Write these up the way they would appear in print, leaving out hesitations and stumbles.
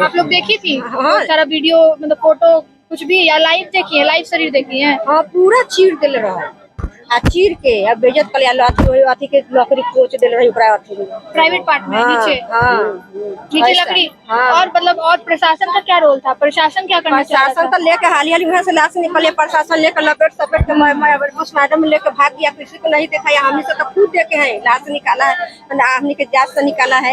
आप लोग देखी थी बहुत सारा वीडियो, मतलब फोटो कुछ भी, या लाइव देखी है, लाइव शरीर देखी है? हाँ, पूरा चीर दिल रहा आ चीर के अब बेइज्जत कर लिया, अथी के लकड़ी कोच दिल रही ऊपर अथी प्राइवेट पार्ट में। नीचे नीचे लकड़ी। हाँ। और मतलब और प्रशासन का क्या रोल था? प्रशासन क्या करना चाहता था? प्रशासन तो लेके हाल वहाँ से लाश निकले, प्रशासन लेकर लपेट सपेट के उस मैडम लेके भाग गया, किसी को नहीं देखा। हमने से तो खुद देखे हैं, लाश निकाला है, हमने के जांच से निकाला है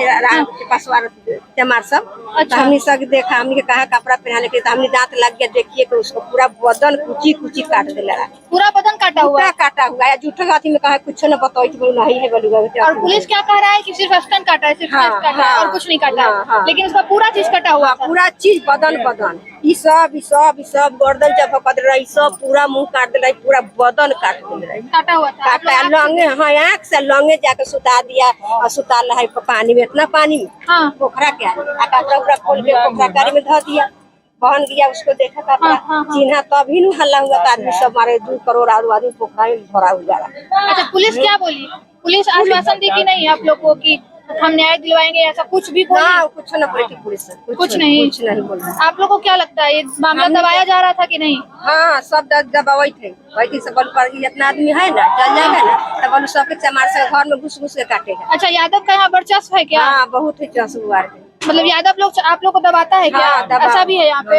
चमार सब। अच्छा। हमने सब देखा, हमने कहा कपड़ा पहनाने के, हमने दांत लग गया, देखिए कि उसको पूरा बदन कुची कुची काट दिला, पूरा बदन काटा हुआ, काटा हुआ है। झूठे अथी में कहा कुछ न बताओ नहीं है बोलूँगा। और पुलिस क्या कह रहा है कि सिर्फ स्तन काटा है, सिर्फ चेस्ट काटा है और कुछ नहीं काटा, लेकिन उसका पूरा चीज कटा हुआ था। पूरा चीज बदन ये सब गर्दन जब पकड़ रही, सब पूरा मुंह काट दिला, पूरा बदन काट दिल रही, काटा हुआ था। काटा लंगे। हाँ, आँख से लंगे जाके सुता दिया, और सुता रहा है पानी में, इतना पानी में। हाँ, पोखरा क्या कपड़ा खोल के पोखरा कारी में धो दिया, बहन गया, उसको देखा कपड़ा चिन्हा, तभी न हल्ला हुआ। आदमी सब मारे 2 करोड़ आदमी पोखरा में भरा हुआ। अच्छा, पुलिस क्या बोली? पुलिस आश्वासन दी कि नहीं आप लोग को कि हम न्याय दिलवाएंगे, ऐसा कुछ भी बोली? कुछ न बोली पुलिस, कुछ नहीं बोल। आप लोग को क्या लगता है, ये मामला दबाया जा रहा था कि नहीं? हाँ, सब दबावे थे, वही से बल पर इतना आदमी है ना, चल जाएगा ना, तब बोलो सबके चमार से घर में घुस के काटेगा। अच्छा, यादव का यहाँ वर्चस्व है क्या? हाँ, बहुत ही चस्वा है। मतलब यादव लोग आप लोग को दबाता है क्या? हाँ, ऐसा भी है यहाँ पे?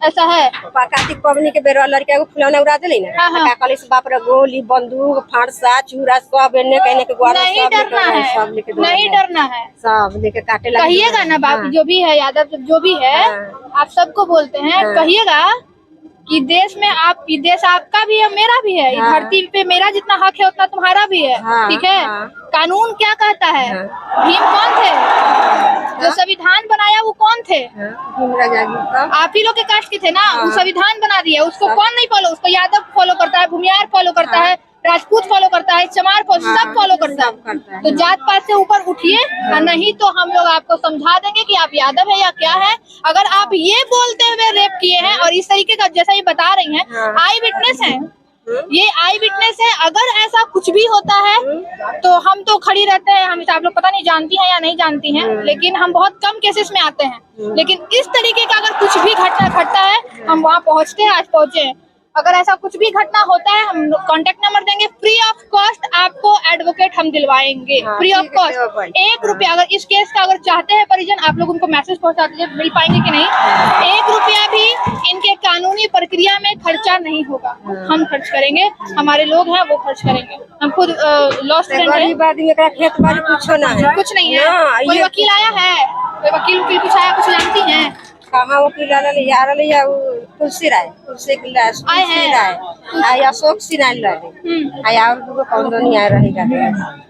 ऐसा है। कार्तिक पवनी के बेर लड़का को फुलौना उड़ा दिली ना, बाप रे, गोली बंदूक फांसा चूरा सब एने कहने के ग्वारा नहीं डरना है, नहीं डरना है, सब लेके काटे लगे। कहिएगा ना बाप, जो भी है यादव जो भी है, आप सबको बोलते हैं, कहिएगा कि देश में आप, देश आपका भी है, मेरा भी है, धरती पे मेरा जितना हक है उतना तुम्हारा भी है, ठीक है? कानून क्या कहता है? भीम कौन थे? जो संविधान बनाया वो कौन थे? आप ही लोग के कास्ट के थे ना, वो संविधान बना दिया, उसको कौन नहीं फॉलो? उसको यादव फॉलो करता है, भूमियार फॉलो करता है, राजपूत फॉलो करता है, चमार सब फॉलो करता है। तो जात पात से ऊपर उठिए, नहीं तो हम लोग आपको समझा देंगे कि आप यादव है या क्या है। अगर आप ये बोलते हुए रेप किए हैं और इस तरीके का जैसा ये बता रही हैं, आई विटनेस है, ये आई विटनेस है। अगर ऐसा कुछ भी होता है तो हम तो खड़ी रहते हैं, हम आप लोग पता नहीं जानती हैं या नहीं जानती हैं, लेकिन हम बहुत कम केसेस में आते हैं, लेकिन इस तरीके का अगर कुछ भी घटना घटता है हम वहाँ पहुँचते हैं, आज पहुँचे हैं। अगर ऐसा कुछ भी घटना होता है हम कांटेक्ट नंबर देंगे, फ्री ऑफ कॉस्ट आपको एडवोकेट हम दिलवाएंगे, फ्री ऑफ कॉस्ट। 1 रुपया अगर इस केस का अगर चाहते हैं परिजन, आप लोग उनको मैसेज पहुंचा दीजिए, मिल पाएंगे कि नहीं। 1 रुपया भी इनके कानूनी प्रक्रिया में खर्चा नहीं होगा, हम खर्च करेंगे, हमारे लोग हैं वो खर्च करेंगे। हम खुद लॉ स्टूडेंट हैं, कुछ नहीं है। कोई वकील आया है? कोई वकील कुछ आया, कुछ जानती हैं? कहाँ वकील तुलसी राय, अशोक सिन्हा और कौन नहीं आ रहेगा।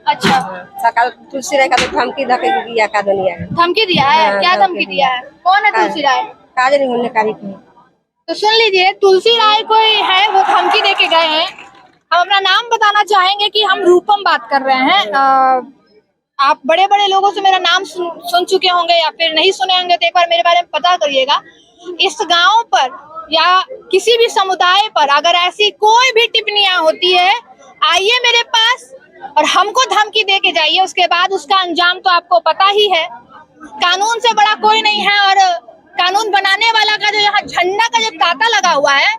अच्छा, सकाल तुलसी राय का तो धमकी दिया का दुनिया है। धमकी दिया है? क्या धमकी दिया है? कौन है तुलसी राय? काज नहीं होने का। तो सुन लीजिए, तुलसी राय कोई है, वो धमकी दे के गए हैं। हम अपना नाम बताना चाहेंगे कि हम रूपम बात कर रहे हैं। आप बड़े बड़े लोगों से मेरा नाम सुन चुके होंगे या फिर नहीं सुने होंगे, तो एक बार मेरे बारे में पता करिएगा। इस गांव पर या किसी भी समुदाय पर अगर ऐसी कोई भी टिप्पणियां होती है, आइए मेरे पास और हमको धमकी दे के जाइए, उसके बाद उसका अंजाम तो आपको पता ही है। कानून से बड़ा कोई नहीं है, और कानून बनाने वाला का जो यहाँ झंडा का जो ताता लगा हुआ है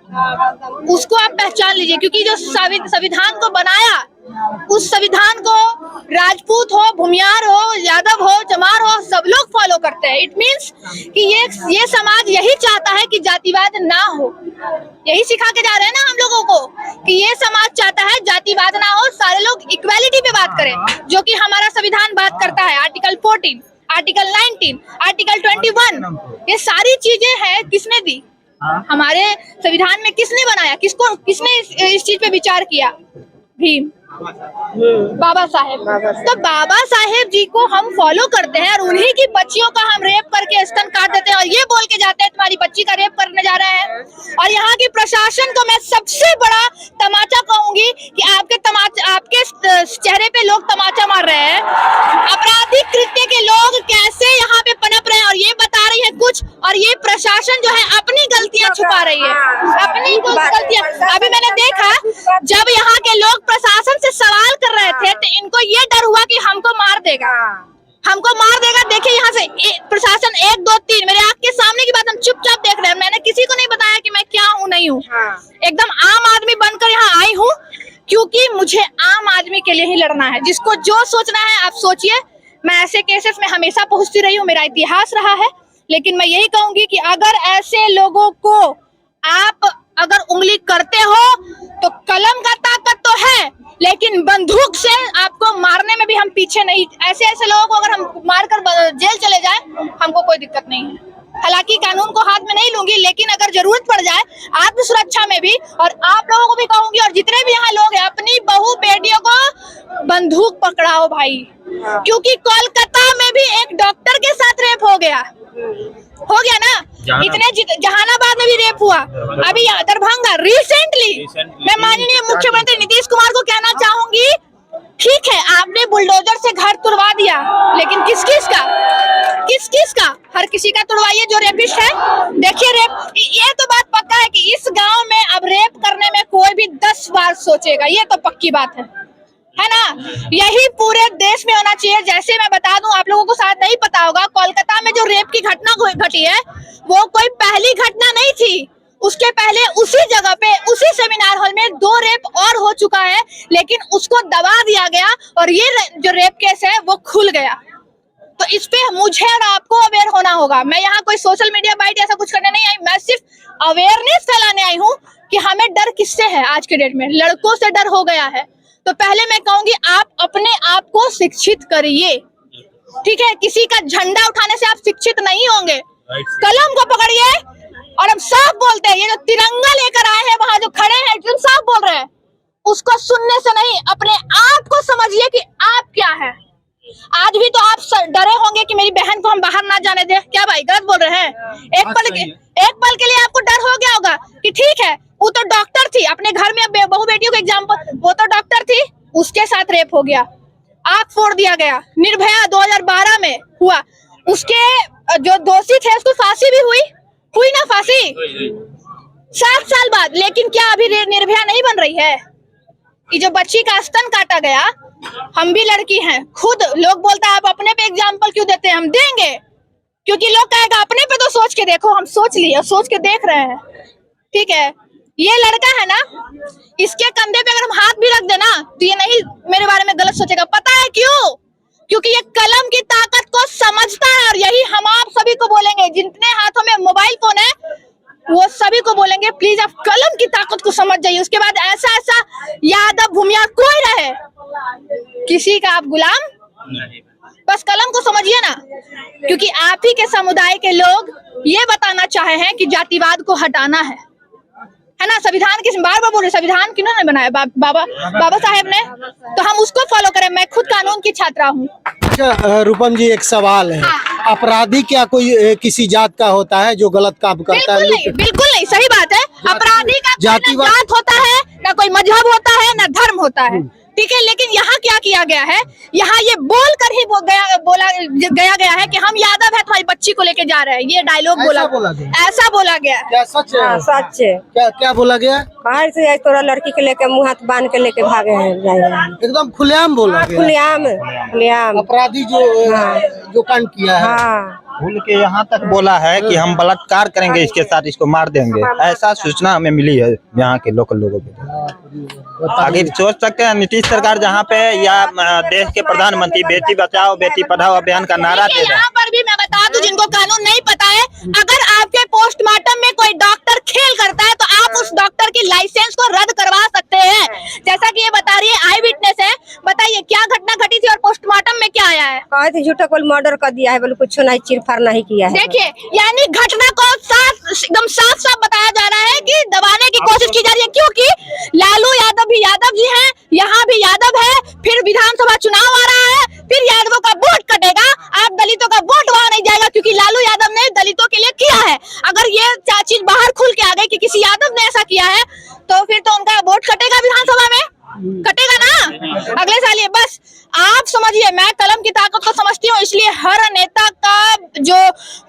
उसको आप पहचान लीजिए, क्योंकि जो संविधान को बनाया, उस संविधान को राजपूत हो, भूमियार हो, यादव हो, चमार हो, सब लोग फॉलो करते हैं। इट मीन्स कि ये समाज यही चाहता है कि जातिवाद ना हो। यही सिखा के जा रहे हैं ना हम लोगों को कि ये समाज चाहता है जातिवाद ना हो, सारे लोग इक्वालिटी पे बात करें, जो कि हमारा संविधान बात करता है। आर्टिकल 14, आर्टिकल 19, आर्टिकल 21, ये सारी चीजें हैं किसने दी? हमारे संविधान में किसने बनाया? किसने इस चीज पे विचार किया? भीम, बाबा साहेब। तो बाबा साहेब जी को हम फॉलो करते हैं और उन्हीं की बच्चियों का हम रेप करके स्तन काट देते हैं और ये बोल के जाते हैं तुम्हारी बच्ची का रेप करने जा रहे हैं। और यहाँ की प्रशासन को मैं सबसे बड़ा तमाचा कहूंगी कि आपके चेहरे पे लोग तमाचा मार रहे हैं। आपराधिक कृत्य के लोग कैसे यहाँ पे पनप रहे हैं और ये बता रही है कुछ, और ये प्रशासन जो है अपनी गलतियां छुपा रही है, अपनी गलतियां। अभी मैंने देखा जब यहाँ के लोग प्रशासन से सवाल कर रहे थे तो इनको ये डर हुआ कि हमको मार देगा, हमको मार देगा। देखिए यहाँ से प्रशासन 1 2 3 मेरे आंख के सामने की बात हम चुपचाप देख रहे हैं। मैंने किसी को नहीं बताया कि मैं क्या हूँ नहीं हूँ। एकदम आम आदमी बनकर यहाँ आई हूँ, क्योंकि मुझे आम आदमी के लिए ही लड़ना है। जिसको जो सोचना है आप सोचिए। मैं ऐसे केसेस में हमेशा पहुंचती रही हूँ, मेरा इतिहास रहा है। लेकिन मैं यही कहूंगी कि अगर ऐसे लोगों को आप अगर उंगली करते हो तो कलम का ताकत तो है, लेकिन बंदूक से आपको मारने में भी हम पीछे नहीं। ऐसे ऐसे लोगों को अगर हम मारकर जेल चले जाए हमको कोई दिक्कत नहीं है। हालांकि कानून को हाथ में नहीं लूंगी, लेकिन अगर जरूरत पड़ जाए आत्मसुरक्षा में भी, और आप लोगों को भी कहूंगी और जितने भी यहाँ लोग हैं, अपनी बहू बेटियों को बंदूक पकड़ाओ भाई। क्योंकि कोलकाता में भी एक डॉक्टर के साथ रेप हो गया ना, इतने जहानाबाद में भी रेप हुआ, अभी दरभंगा रिसेंटली। मैं माननीय मुख्यमंत्री नीतीश कुमार को कहना चाहूंगी, ठीक है आपने बुलडोजर से घर तुड़वा दिया, लेकिन किस किस का हर किसी का तुड़वाइए जो रेपिस्ट है। देखिए रेप, ये तो बात पक्का है कि इस गांव में अब रेप करने में कोई भी 10 बार सोचेगा, ये तो पक्की बात है ना। यही पूरे देश में होना चाहिए। जैसे मैं बता दूं, आप लोगों को शायद नहीं पता होगा, कोलकाता में जो रेप की घटना घटी है वो कोई पहली घटना नहीं थी। उसके पहले उसी जगह पे, उसी सेमिनार हॉल में 2 रेप और हो चुका है, लेकिन उसको दबा दिया गया और ये जो रेप केस है वो खुल गया। तो इस पे मुझे और आपको अवेयर होना होगा। मैं यहाँ कोई सोशल मीडिया बाइट ऐसा कुछ करने नहीं आई, मैं सिर्फ अवेयरनेस फैलाने आई हूँ कि हमें डर किससे है। आज के डेट में लड़कों से डर हो गया है। तो पहले मैं कहूंगी आप अपने आप को शिक्षित करिए, ठीक है। किसी का झंडा उठाने से आप शिक्षित नहीं होंगे। कलम को पकड़िए, और हम साफ बोलते हैं, ये जो तिरंगा लेकर आए हैं वहां जो खड़े हैं एकदम साफ बोल रहे हैं, उसको सुनने से नहीं, अपने आप को समझिए कि आप क्या है। आज भी तो आप डरे होंगे कि मेरी बहन को हम बाहर ना जाने दें। क्या भाई गलत बोल रहे हैं? एक पल के लिए आपको डर हो गया होगा कि ठीक है वो तो डॉक्टर थी, अपने घर में बहू बेटियों का एग्जाम्पल, वो तो डॉक्टर थी, उसके साथ रेप हो गया, आंख फोड़ दिया गया। निर्भया 2012 में हुआ, उसके जो दोषी थे उसको फांसी भी हुई ना, फांसी 7 साल बाद। लेकिन क्या अभी निर्भया नहीं बन रही है? ये जो बच्ची का स्तन काटा गया, हम भी लड़की हैं, खुद लोग बोलता है आप अपने पे एग्जाम्पल क्यों देते हैं? हम देंगे, क्योंकि लोग कहेगा अपने पे तो सोच के देखो। हम सोच लिए, सोच के देख रहे हैं, ठीक है। ये लड़का है ना, इसके कंधे पे अगर हम हाथ भी रख देना तो ये नहीं मेरे बारे में गलत सोचेगा। पता है क्यों? क्योंकि ये कलम की ताकत को समझता है। और यही हम आप सभी को बोलेंगे, जितने हाथों में मोबाइल फोन है वो सभी को बोलेंगे, प्लीज आप कलम की ताकत को समझ जाइए। उसके बाद ऐसा यादव भूमिया कोई रहे, किसी का आप गुलाम, बस कलम को समझिए ना। क्योंकि आप ही के समुदाय के लोग ये बताना चाहे हैं कि जातिवाद को हटाना है ना। संविधान किस बार बोल रहे, संविधान किन्होंने बनाया? बाबा साहेब ने, तो हम उसको फॉलो करें। मैं खुद कानून की छात्रा हूँ। अच्छा रूपम जी, एक सवाल है। हाँ। अपराधी क्या कोई किसी जात का होता है जो गलत काम करता है? बिल्कुल नहीं, सही बात है। अपराधी का जातिवाद जात होता है, ना कोई मजहब होता है, ना धर्म होता है, ठीक है। लेकिन यहाँ क्या किया गया है, यहाँ ये बोल कर ही बोला गया है कि हम यादव है, तुम्हारी बच्ची को लेके जा रहे हैं। ये डायलॉग ऐसा बोला गया। क्या सच है? सच है। क्या बोला गया? बाहर से जाए तोरा लड़की के लेके मुँह हाथ बांध के लेके भागे हैं, एकदम खुलेआम बोला गया। खुलेआम अपराधी जो कांड किया है। हाँ। भूल के यहाँ तक बोला है कि हम बलात्कार करेंगे, इसके साथ इसको मार देंगे। ऐसा सूचना हमें मिली है यहाँ के लोकल लोगों को। आगे सोच सकते हैं नीतीश सरकार जहाँ पे या देश के प्रधानमंत्री बेटी बचाओ बेटी पढ़ाओ अभियान का नारा दे रहे हैं। यहाँ पर भी मैं बता दूं, जिनको कानून नहीं पता है, अगर आपके पोस्टमार्टम में कोई डॉक्टर खेल करता है तो आप उस डॉक्टर की लाइसेंस को रद्द करवा सकते हैं। जैसा कि ये बता रही है, आई विटनेस है। बताइए क्या घटना घटी थी और पोस्टमार्टम में क्या आया है? कहे थे झूठा कोई मर्डर कर दिया है, बोले कुछ नहीं, चिरफाड़ नहीं किया है। देखिए, यानी घटना को एकदम साफ बताया जा रहा है कि दबाने की कोशिश की जा रही है, क्योंकि लालू यादव भी यादव जी हैं, यहाँ भी यादव है, फिर विधानसभा चुनाव आ रहा है, फिर यादवों का वोट कटेगा, आप दलितों का वोट वहां नहीं जाएगा, क्योंकि लालू यादव ने दलितों के लिए किया है। अगर ये चीज बाहर खुल के आ गई कि किसी यादव ने ऐसा किया है, तो फिर तो उनका वोट कटेगा, विधानसभा में कटेगा ना अगले साल। ये बस आप समझिए, मैं कलम की ताकत को समझती हूँ, इसलिए हर नेता का जो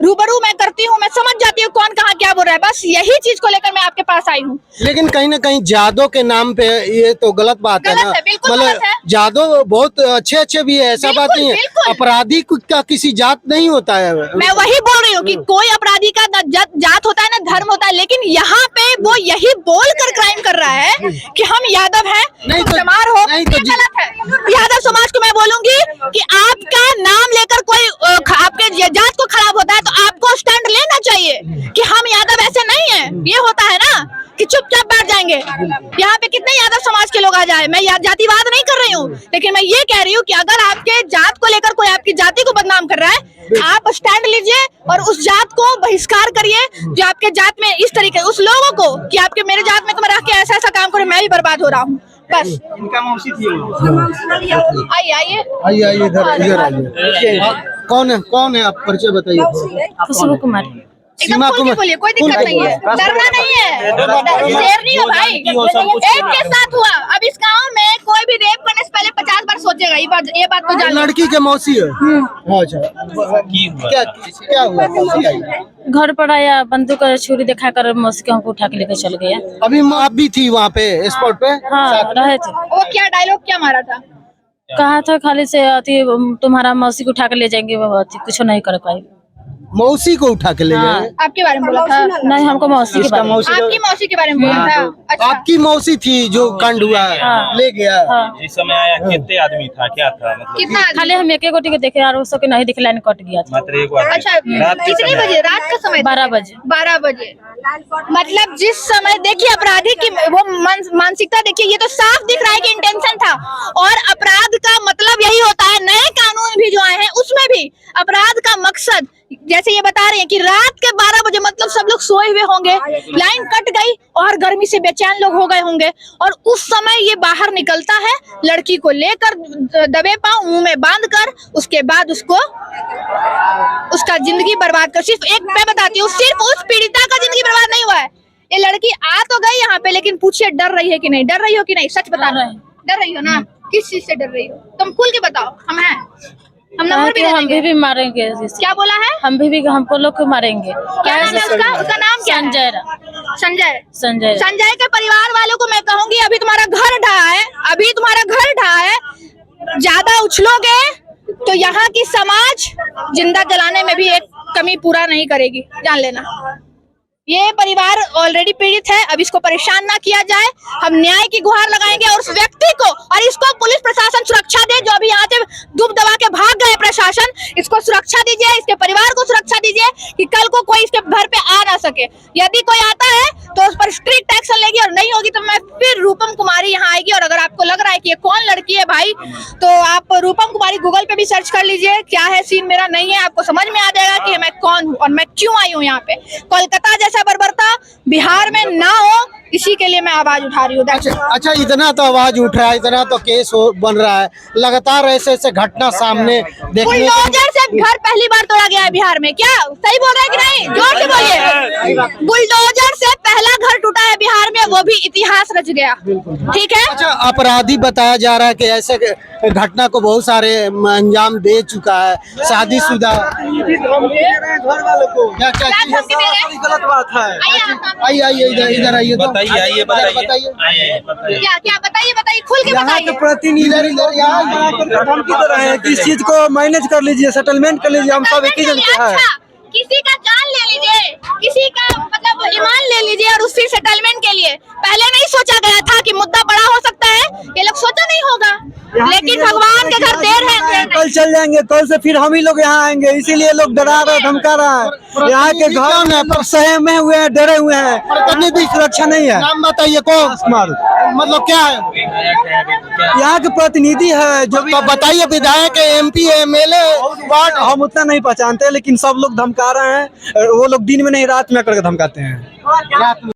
रूबरू मैं करती हूँ, मैं समझ जाती हूँ कौन कहाँ क्या बोल रहा है। बस यही चीज को लेकर मैं आपके पास आई हूँ। लेकिन कहीं ना कहीं जादव के नाम पे ये तो गलत बात है ना। गलत है, बिल्कुल गलत है। जादव बहुत अच्छे भी है, ऐसा बात नहीं है। बिल्कुल। अपराधी का किसी जात नहीं होता है। मैं वही बोल रही हूँ कि कोई अपराधी का न जात होता है ना धर्म होता है, लेकिन यहाँ पे वो यही बोल कर क्राइम कर रहा है कि हम यादव हैं, नहीं तुम तो- चमार हो, नहीं तो ये गलत है। यादव समाज को मैं बोलूंगी कि आपका नाम लेकर कोई आपके जात को खराब होता है तो आपको स्टैंड लेना चाहिए कि हम यादव ऐसे नहीं है। ये होता है ना कि चुपचाप बैठ जाएंगे। यहाँ पे कितने यादव समाज के लोग आ जाए, मैं जातिवाद नहीं कर रही हूँ, लेकिन मैं ये कह रही हूँ कि अगर आपके जात को लेकर कोई आपकी जाति को बदनाम कर रहा है, आप स्टैंड लीजिए और उस जात को बहिष्कार करिए जो आपके जात में इस तरीके, उस लोगों को कि आपके मेरे जात में तुम रह के ऐसा काम करो, मैं भी बर्बाद हो रहा हूँ। बस इनका मौसी थी। आइए आइए आइए इधर आइए। कौन है आप, परिचय बताइए। खुशबू कुमार। एकदम खुल के बोलिए, कोई दिक्कत नहीं है, डरना नहीं है, शेर नहीं हो भाई। एक के साथ हुआ, अब इस गांव में कोई भी रेप करने से पहले 50 बार सोचेगा। ये बात तो जान लो। लड़की के मौसी है। अच्छा, क्या हुआ? मौसी आई। घर पर आया, बंदूक और छुरी दिखाकर मौसी को हमको उठा के लेकर चल गया। अभी आप भी थी वहाँ पे स्पॉट पे? हाँ, रहे थे। वो क्या डायलॉग क्या मारा था? कहा था खाली से अति तुम्हारा मौसी को उठा के ले जाएंगे, कुछ नहीं कर पाएगी। मौसी को उठा के ले गए? आपके बारे में बोला था? नहीं, हमको मौसी के बारे में। आपकी मौसी के बारे में बोला था? अच्छा। आपकी मौसी थी जो कांड हुआ है, ले गया? हाँ। जिस समय आया कितने आदमी था, क्या था मतलब? कितना? खाली हम एक गोटी के देखे और उसको नहीं दिख, लाइन कट गया था। मात्र एक आदमी। अच्छा, कितने बजे? रात का समय? 12 बजे। 12 बजे। मतलब जिस समय, देखिए अपराधी की वो मानसिकता देखिए, ये तो साफ दिख रहा है कि इंटेंशन था। और अपराध का मतलब यही होता है, नए कानून भी जो आए हैं उसमें भी अपराध का मकसद, जैसे ये बता रहे हैं कि रात के 12 बजे मतलब सब लोग सोए हुए होंगे, लाइन कट गई और गर्मी से बेचैन लोग हो गए होंगे, और उस समय ये बाहर निकलता है लड़की को लेकर दबे पांव मुंह में बांधकर, उसके बाद उसको उसका जिंदगी बर्बाद कर। सिर्फ एक मैं बताती हूँ, सिर्फ उस पीड़िता का जिंदगी बर्बाद नहीं हुआ है। ये लड़की आ तो गई यहाँ पे, लेकिन पूछिए डर रही है कि नहीं, डर रही हो कि नहीं? सच बता रहे हैं, डर रही हो ना? किस चीज से डर रही हो? तुम खुल के बताओ। हम हैं, हम नंबर भी हम भी मारेंगे। क्या बोला है? हम भी हमको लोग को मारेंगे। क्या नाम है उसका? उसका नाम क्या है? संजय। संजय के परिवार वालों को मैं कहूंगी, अभी तुम्हारा घर ढहा है, अभी तुम्हारा घर ढहा है, ज्यादा उछलोगे तो यहाँ की समाज जिंदा जलाने में भी एक कमी पूरा नहीं करेगी, जान लेना। ये परिवार ऑलरेडी पीड़ित है, अब इसको परेशान ना किया जाए। हम न्याय की गुहार लगाएंगे और उस व्यक्ति को, और इसको पुलिस प्रशासन सुरक्षा दे, जो अभी यहाँ से दुब दबा के भाग गए प्रशासन, इसको सुरक्षा दीजिए, इसके परिवार को सुरक्षा दीजिए कि कल को कोई इसके घर पे आ ना सके। यदि कोई आता है तो उस पर स्ट्रिक्ट एक्शन लेगी, और नहीं होगी तो मैं फिर रूपम कुमारी यहाँ आएगी। और अगर आपको लग रहा है कि ये कौन लड़की है भाई, तो आप रूपम कुमारी गूगल पे भी सर्च कर लीजिए, क्या है सीन मेरा नहीं है, आपको समझ में आ जाएगा कि मैं कौन हूँ और मैं क्यों आई हूँ यहाँ पे। कोलकाता जैसा बर्बरता बिहार में ना हो, इसी के लिए मैं आवाज उठा रही हूँ। अच्छा, इतना तो आवाज उठ रहा है, इतना तो केस बन रहा है, लगातार ऐसे घटना सामने देखने। बुलडोजर से घर पहली बार तोड़ा गया है बिहार में, क्या सही बोल रहे हैं कि नहीं? जोर से बोलिए। बुलडोजर से पहला घर टूटा है बिहार में, वो भी इतिहास रच गया। ठीक है। अच्छा, अपराधी बताया जा रहा है कि ऐसे घटना को बहुत सारे अंजाम दे चुका है, शादीशुदा। गलत बात है। आइए इधर आइए, आइए बताइए। क्या बताइए, खुल के बताइए। प्रतिनिधि धमकी दे रहे हैं कि इस चीज को मैनेज कर लीजिए, सेटलमेंट कर लीजिए, हम सब एक ही जन के हैं। किसी का जान ले लीजिए, किसी का मतलब ईमान ले लीजिए, और उसी सेटलमेंट के लिए पहले नहीं सोचा गया था कि मुद्दा बड़ा हो सकता है, ये लोग सोचा नहीं होगा, लेकिन भगवान के घर देर है। कल चल जाएंगे, कल से फिर हम ही लोग यहाँ आएंगे, इसीलिए लोग डरा रहे, धमका रहा है। यहाँ के घर में पर सहमे हुए हैं, डरे हुए हैं, कहीं भी सुरक्षा नहीं है। नाम बताइए कौन? मतलब क्या है? यहाँ के प्रतिनिधि है जो भी, तो बताइए, विधायक, MP, MLA, वार्ड, हम उतना नहीं पहचानते, लेकिन सब लोग धमका रहे हैं। वो लोग दिन में नहीं रात में करके धमकाते हैं।